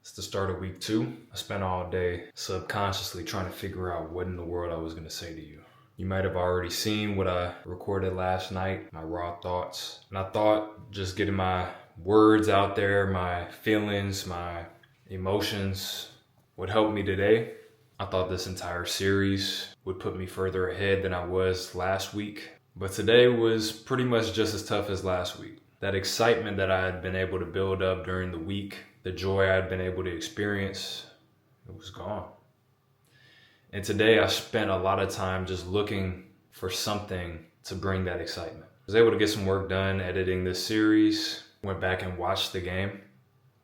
It's the start of week 2. I spent all day subconsciously trying to figure out what in the world I was going to say to you. You might have already seen what I recorded last night, my raw thoughts. And I thought just getting my words out there, my feelings, my emotions would help me today. I thought this entire series would put me further ahead than I was last week. But today was pretty much just as tough as last week. That excitement that I had been able to build up during the week, the joy I had been able to experience, it was gone. And today I spent a lot of time just looking for something to bring that excitement. I was able to get some work done editing this series, went back and watched the game,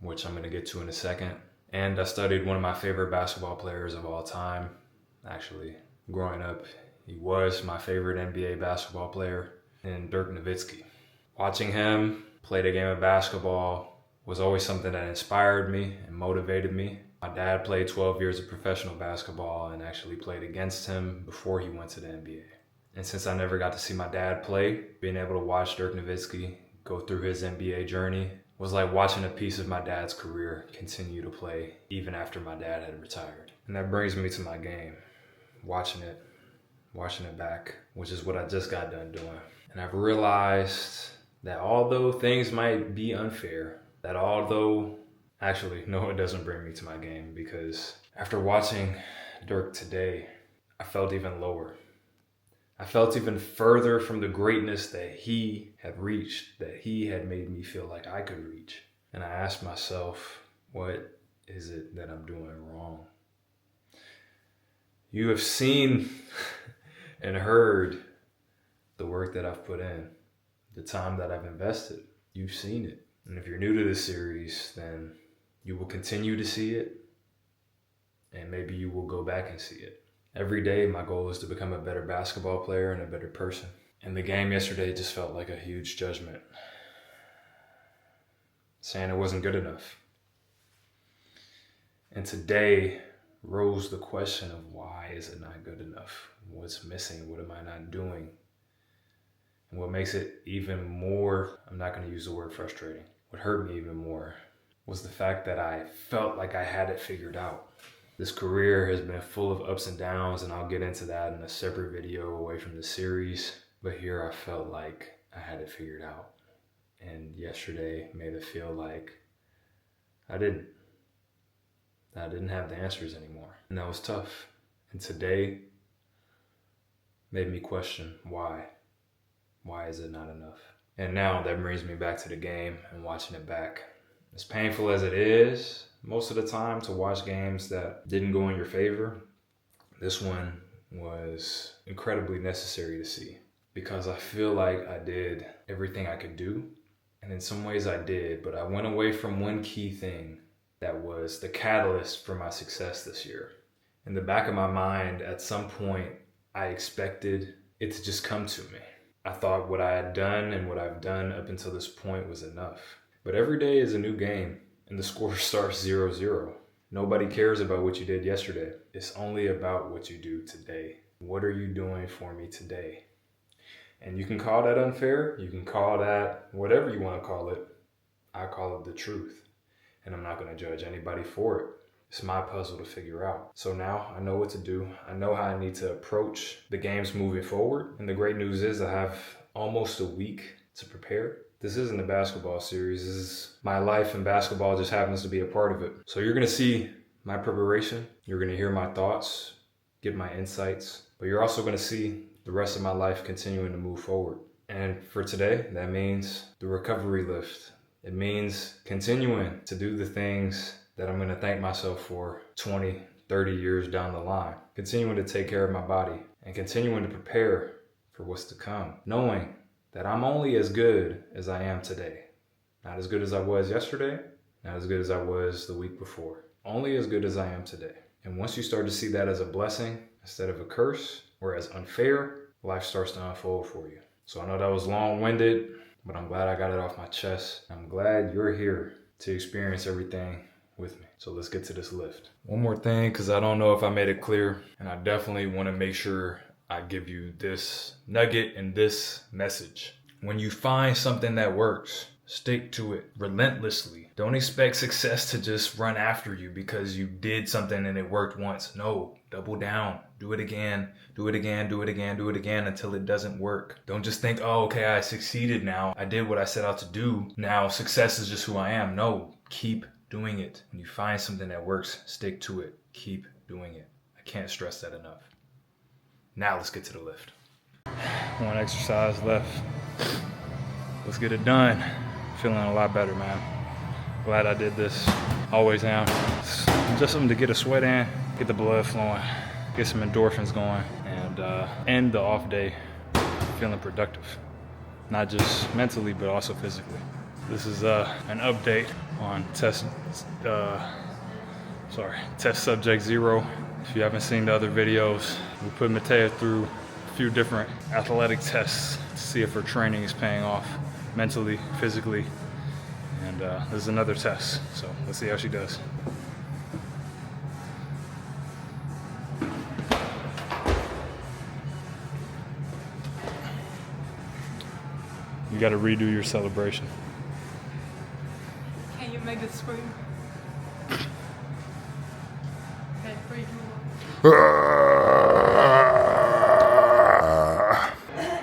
which I'm going to get to in a second. And I studied one of my favorite basketball players of all time. Actually, growing up, he was my favorite NBA basketball player, and Dirk Nowitzki. Watching him play the game of basketball was always something that inspired me and motivated me. My dad played 12 years of professional basketball and actually played against him before he went to the NBA. And since I never got to see my dad play, being able to watch Dirk Nowitzki go through his NBA journey was like watching a piece of my dad's career continue to play even after my dad had retired. And that brings me to my game, watching it back, which is what I just got done doing. And I've realized that although things might be unfair, actually, no, it doesn't bring me to my game, because after watching Dirk today, I felt even lower. I felt even further from the greatness that he had reached, that he had made me feel like I could reach. And I asked myself, what is it that I'm doing wrong? You have seen and heard the work that I've put in, the time that I've invested. You've seen it. And if you're new to this series, then you will continue to see it, and maybe you will go back and see it. Every day, my goal is to become a better basketball player and a better person. And the game yesterday just felt like a huge judgment, saying it wasn't good enough. And today rose the question of, why is it not good enough? What's missing? What am I not doing? And what makes it even more, I'm not going to use the word frustrating, what hurt me even more was the fact that I felt like I had it figured out. This career has been full of ups and downs, and I'll get into that in a separate video away from the series. But here I felt like I had it figured out. And yesterday made it feel like I didn't have the answers anymore. And that was tough. And today made me question why. Why is it not enough? And now that brings me back to the game and watching it back. As painful as it is most of the time to watch games that didn't go in your favor, this one was incredibly necessary to see, because I feel like I did everything I could do. And in some ways I did, but I went away from one key thing that was the catalyst for my success this year. In the back of my mind, at some point, I expected it to just come to me. I thought what I had done and what I've done up until this point was enough. But every day is a new game, and the score starts 0-0. Nobody cares about what you did yesterday. It's only about what you do today. What are you doing for me today? And you can call that unfair. You can call that whatever you want to call it. I call it the truth. And I'm not going to judge anybody for it. It's my puzzle to figure out. So now I know what to do. I know how I need to approach the games moving forward. And the great news is I have almost a week to prepare. This isn't a basketball series. This is my life, and basketball just happens to be a part of it. So you're going to see my preparation. You're going to hear my thoughts, get my insights. But you're also going to see the rest of my life continuing to move forward. And for today, that means the recovery lift. It means continuing to do the things that I'm going to thank myself for 20, 30 years down the line. Continuing to take care of my body and continuing to prepare for what's to come. Knowing that I'm only as good as I am today. Not as good as I was yesterday, not as good as I was the week before. Only as good as I am today. And once you start to see that as a blessing instead of a curse or as unfair, life starts to unfold for you. So I know that was long-winded, but I'm glad I got it off my chest. I'm glad you're here to experience everything with me. So let's get to this lift. One more thing, because I don't know if I made it clear, and I definitely want to make sure I give you this nugget and this message. When you find something that works, Stick to it relentlessly. Don't expect success to just run after you because you did something and it worked once. No, double down. Do it again. Do it again. Do it again. Do it again until it doesn't work. Don't just think, oh, okay, I succeeded now. I did what I set out to do. Now success is just who I am. No, keep doing it. When you find something that works, stick to it. Keep doing it. I can't stress that enough. Now let's get to the lift. One exercise left. Let's get it done. Feeling a lot better, man. Glad I did this. Always am. It's just something to get a sweat in, get the blood flowing, get some endorphins going, and end the off day feeling productive. Not just mentally, but also physically. This is an update on test subject 0. If you haven't seen the other videos, we put Matea through a few different athletic tests to see if her training is paying off mentally, physically, and this is another test, so let's see how she does. You got to redo your celebration. Can you make it scream? Okay, 3, 2, 1.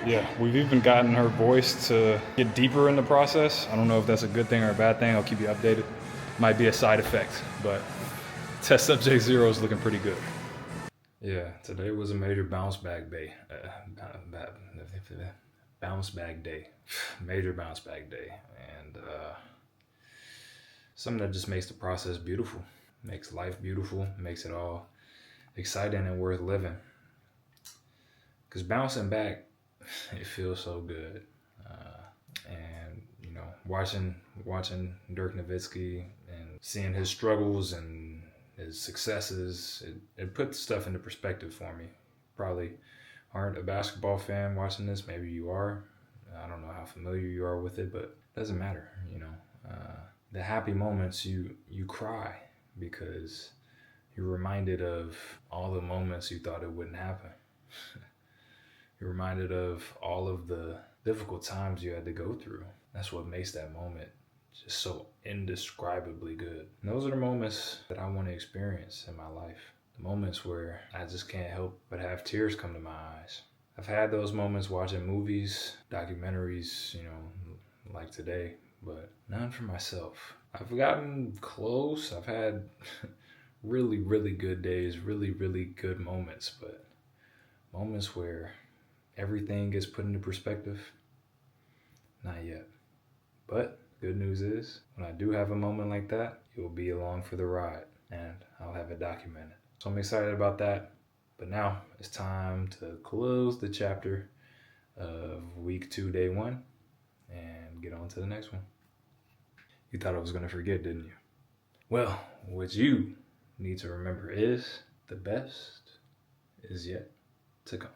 Yeah, we've even gotten her voice to get deeper in the process. I don't know if that's a good thing or a bad thing. I'll keep you updated. Might be a side effect, but test subject 0 is looking pretty good. Yeah, today was a major bounce back day. Bounce back day. Major bounce back day. And something that just makes the process beautiful. Makes life beautiful. Makes it all exciting and worth living. Because bouncing back, it feels so good. And, you know, watching Dirk Nowitzki and seeing his struggles and his successes, it puts stuff into perspective for me. Probably aren't a basketball fan watching this. Maybe you are. I don't know how familiar you are with it, but it doesn't matter, you know. The happy moments, you cry because you're reminded of all the moments you thought it wouldn't happen. You're reminded of all of the difficult times you had to go through. That's what makes that moment just so indescribably good. And those are the moments that I want to experience in my life. The moments where I just can't help but have tears come to my eyes. I've had those moments watching movies, documentaries, you know, like today, but none for myself. I've gotten close. I've had really, really good days, really, really good moments, but moments where everything gets put into perspective, not yet. But good news is, when I do have a moment like that, you'll be along for the ride, and I'll have it documented. So I'm excited about that. But now it's time to close the chapter of week 2, day 1, and get on to the next one. You thought I was going to forget, didn't you? Well, what you need to remember is the best is yet to come.